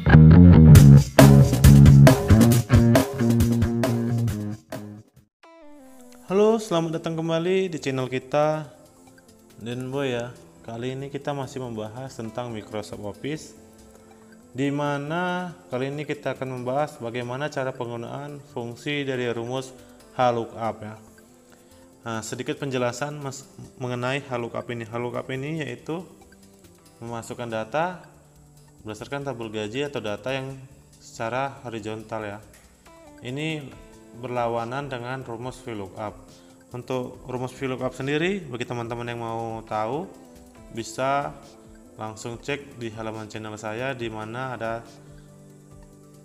Halo, selamat datang kembali di channel kita Dan Boy ya. Kali ini kita masih membahas tentang Microsoft Office, di mana kali ini kita akan membahas bagaimana cara penggunaan fungsi dari rumus HLOOKUP ya. Nah, sedikit penjelasan mengenai HLOOKUP ini. HLOOKUP ini yaitu memasukkan data berdasarkan tabel gaji atau data yang secara horizontal ya. Ini berlawanan dengan rumus VLOOKUP. Untuk rumus VLOOKUP sendiri, bagi teman-teman yang mau tahu, bisa langsung cek di halaman channel saya di mana ada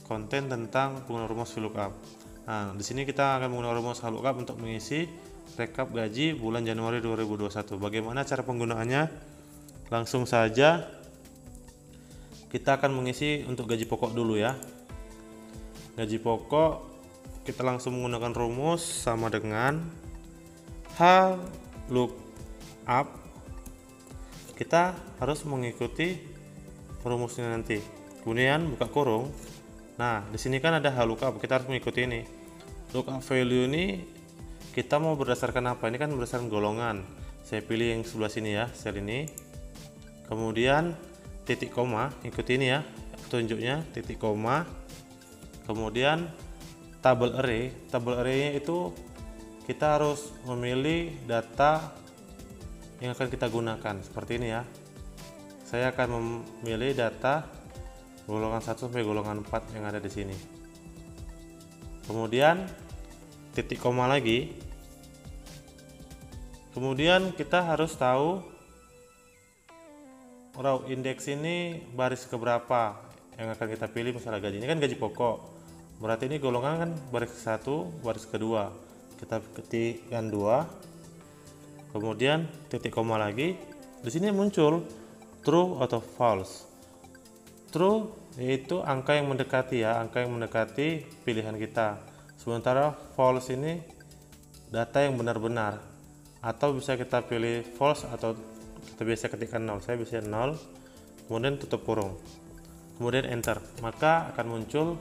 konten tentang penggunaan rumus VLOOKUP. Nah, di sini kita akan menggunakan rumus VLOOKUP untuk mengisi rekap gaji bulan Januari 2021. Bagaimana cara penggunaannya? Langsung saja kita akan mengisi untuk gaji pokok dulu ya. Gaji pokok kita langsung menggunakan rumus sama dengan HLOOKUP. Kita harus mengikuti rumusnya nanti. Kemudian buka kurung. Nah, di sini kan ada HLOOKUP, kita harus mengikuti ini. Lookup value ini kita mau berdasarkan apa? Ini kan berdasarkan golongan. Saya pilih yang sebelah sini ya, sel ini. Kemudian titik koma, ikuti ini ya, petunjuknya titik koma. Kemudian tabel array. Tabel array itu kita harus memilih data yang akan kita gunakan seperti ini ya. Saya akan memilih data golongan 1 sampai golongan 4 yang ada di sini. Kemudian titik koma lagi. Kemudian kita harus tahu row index ini baris keberapa yang akan kita pilih. Misalnya gaji ini kan gaji pokok, berarti ini golongan kan baris ke-1, baris kedua. Kita ketikkan 2. Kemudian titik koma lagi. Di sini muncul true atau false. True yaitu angka yang mendekati ya, angka yang mendekati pilihan kita. Sementara false ini data yang benar-benar. Atau bisa kita pilih false atau kita biasa ketikkan 0. Saya bisa 0. Kemudian tutup kurung. Kemudian enter. Maka akan muncul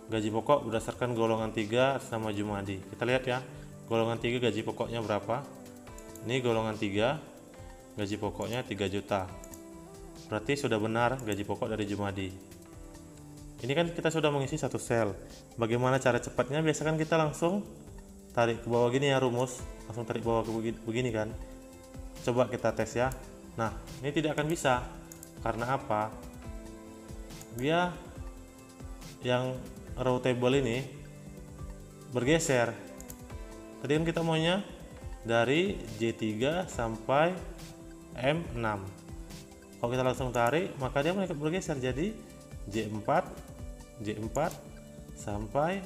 gaji pokok berdasarkan golongan 3 sama Jumadi. Kita lihat ya, golongan 3 gaji pokoknya berapa. Ini golongan 3, gaji pokoknya 3 juta. Berarti sudah benar gaji pokok dari Jumadi. Ini kan kita sudah mengisi satu sel. Bagaimana cara cepatnya? Biasa kan kita langsung tarik ke bawah gini ya rumus. Langsung tarik ke bawah ke begini kan. Coba kita tes ya. Nah, ini tidak akan bisa. Karena apa? Dia yang row table ini bergeser. Tadi kan kita maunya dari J3 sampai M6. Kalau kita langsung tarik, maka dia mereka bergeser jadi J4 sampai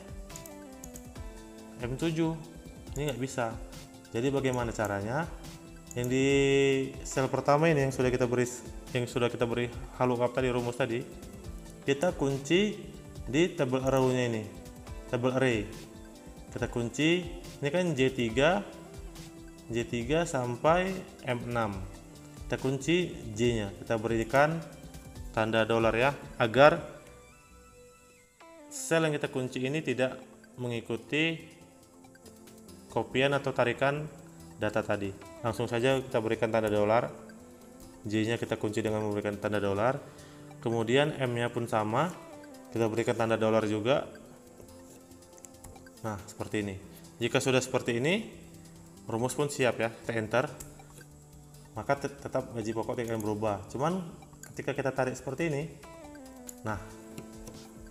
M7. Ini nggak bisa. Jadi bagaimana caranya? Yang di sel pertama ini yang sudah kita beri HLOOKUP tadi, rumus tadi, kita kunci di tabel arrow-nya ini, tabel array. Kita kunci, ini kan J3 sampai M6. Kita kunci J-nya, kita berikan tanda dolar ya, agar sel yang kita kunci ini tidak mengikuti kopian atau tarikan data tadi. Langsung saja kita berikan tanda dolar. J-nya kita kunci dengan memberikan tanda dolar. Kemudian M-nya pun sama, kita berikan tanda dolar juga. Nah, seperti ini. Jika sudah seperti ini, rumus pun siap ya, kita enter. Maka tetap gaji pokok tidak akan berubah. Cuman ketika kita tarik seperti ini, nah,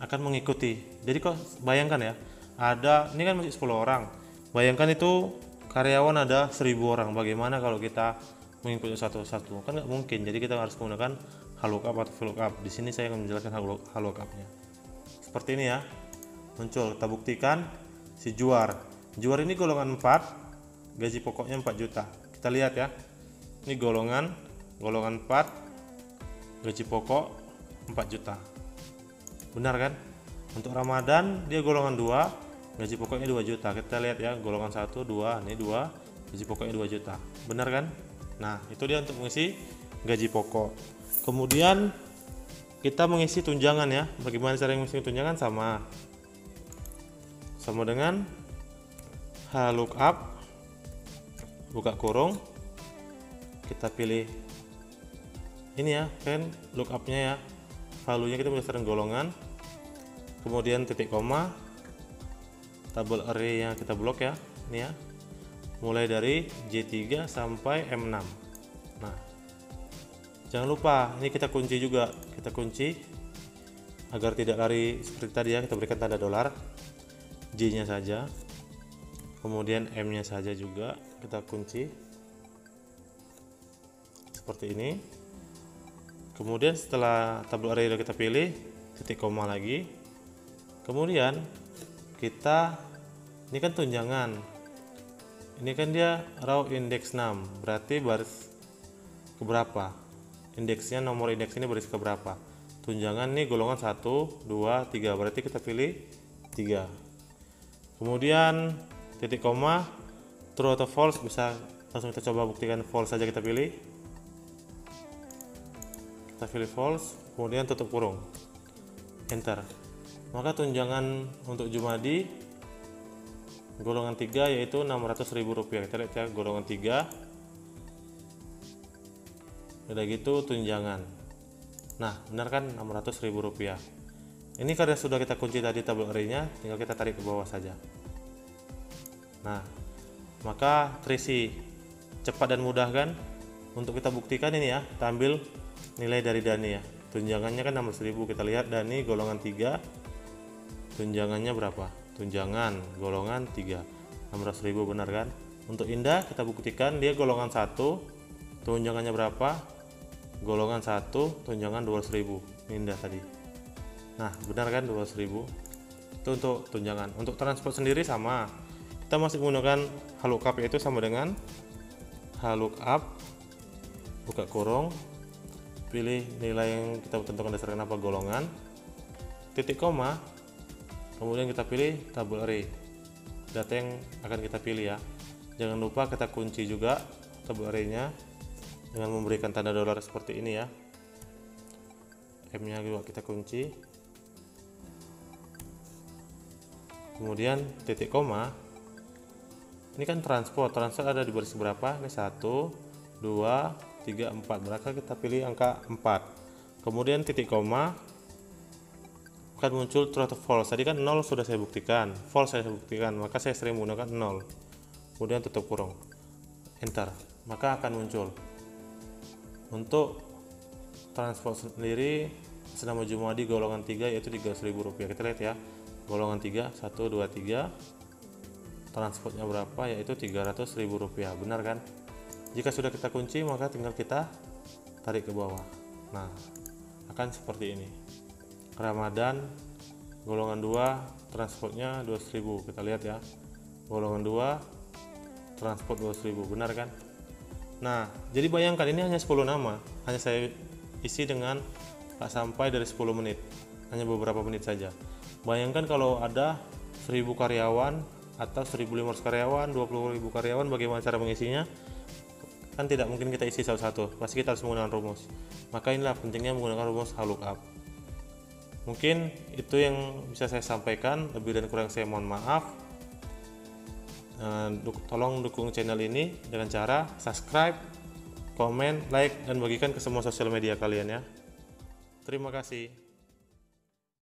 akan mengikuti. Jadi kok bayangkan ya, ada, ini kan masih 10 orang. Bayangkan itu karyawan ada 1000 orang. Bagaimana kalau kita mengikuti satu-satu? Kan nggak mungkin. Jadi kita harus menggunakan HLOOKUP atau VLOOKUP. Di sini saya akan menjelaskan HLOOKUP-nya. Seperti ini ya. Muncul, kita buktikan si Juar. Juar ini golongan 4. Gaji pokoknya 4 juta. Kita lihat ya. Ini golongan 4, gaji pokok 4 juta. Benar kan? Untuk Ramadan dia golongan 2, gaji pokoknya 2 juta. Kita lihat ya, golongan 1, 2, ini 2, gaji pokoknya 2 juta. Benar kan? Nah, itu dia untuk mengisi gaji pokok. Kemudian kita mengisi tunjangan ya. Bagaimana cara mengisi tunjangan? Sama dengan lookup, buka kurung, kita pilih ini ya, kan lookupnya ya, value nya kita berdasarkan golongan, kemudian titik koma, tabel array yang kita blok ya, ini ya, mulai dari J3 sampai M6. Nah, jangan lupa ini kita kunci juga, kita kunci agar tidak lari seperti tadi ya, kita berikan tanda dolar, J nya saja, kemudian M nya saja juga kita kunci seperti ini. Kemudian setelah tabel array kita pilih, titik koma lagi, kemudian kita, ini kan tunjangan, ini kan dia raw index 6, berarti baris keberapa, indeksnya, nomor indeks ini baris keberapa. Tunjangan nih golongan 1, 2, 3, berarti kita pilih 3. Kemudian titik koma, true atau false, bisa langsung kita coba buktikan false saja, kita pilih false, kemudian tutup kurung, enter. Maka tunjangan untuk Jumadi golongan 3 yaitu Rp600.000. Kita lihat ya, golongan 3 udah gitu tunjangan. Nah, benar kan, Rp600.000. Ini karena sudah kita kunci tadi tabel array-nya, tinggal kita tarik ke bawah saja. Nah, maka terisi cepat dan mudah kan. Untuk kita buktikan ini ya, kita ambil nilai dari Dani ya. Tunjangannya kan 16.000. Kita lihat Dani golongan 3, tunjangannya berapa? Tunjangan golongan 3, 16.000, benar kan? Untuk Indah kita buktikan dia golongan 1, tunjangannya berapa? Golongan 1, tunjangan 200.000. Indah tadi. Nah, benar kan, 200.000. Itu untuk tunjangan. Untuk transport sendiri sama. Kita masih menggunakan lookup, yaitu sama dengan lookup, buka kurung, pilih nilai yang kita tentukan berdasarkan apa, golongan, titik koma, kemudian kita pilih tabel array, data yang akan kita pilih ya. Jangan lupa kita kunci juga tabel array-nya dengan memberikan tanda dolar seperti ini ya. M nya juga kita kunci, kemudian titik koma. Ini kan transport ada di baris berapa? Ini 1, 2, 3, 4, maka kita pilih angka 4. Kemudian titik koma, akan muncul true atau false. Tadi kan 0 sudah saya buktikan, false saya buktikan, maka saya sering menggunakan 0. Kemudian tutup kurung, enter, maka akan muncul. Untuk transport sendiri senama Jumadi golongan 3 yaitu Rp300.000. Kita lihat ya, golongan 3, 1, 2, 3, transportnya berapa, yaitu Rp300.000, benar kan? Jika sudah kita kunci, maka tinggal kita tarik ke bawah. Nah, akan seperti ini. Ramadan golongan 2, transportnya 200.000. Kita lihat ya, golongan 2, transport 200.000, benar kan? Nah, jadi bayangkan ini hanya 10 nama, hanya saya isi dengan tak sampai dari 10 menit, hanya beberapa menit saja. Bayangkan kalau ada 1000 karyawan atau 1.500 karyawan, 20.000 karyawan, bagaimana cara mengisinya? Kan tidak mungkin kita isi satu-satu, pasti kita harus menggunakan rumus. Maka inilah pentingnya menggunakan rumus lookup. Mungkin itu yang bisa saya sampaikan, lebih dan kurang saya mohon maaf. Tolong dukung channel ini dengan cara subscribe, komen, like, dan bagikan ke semua sosial media kalian ya. Terima kasih.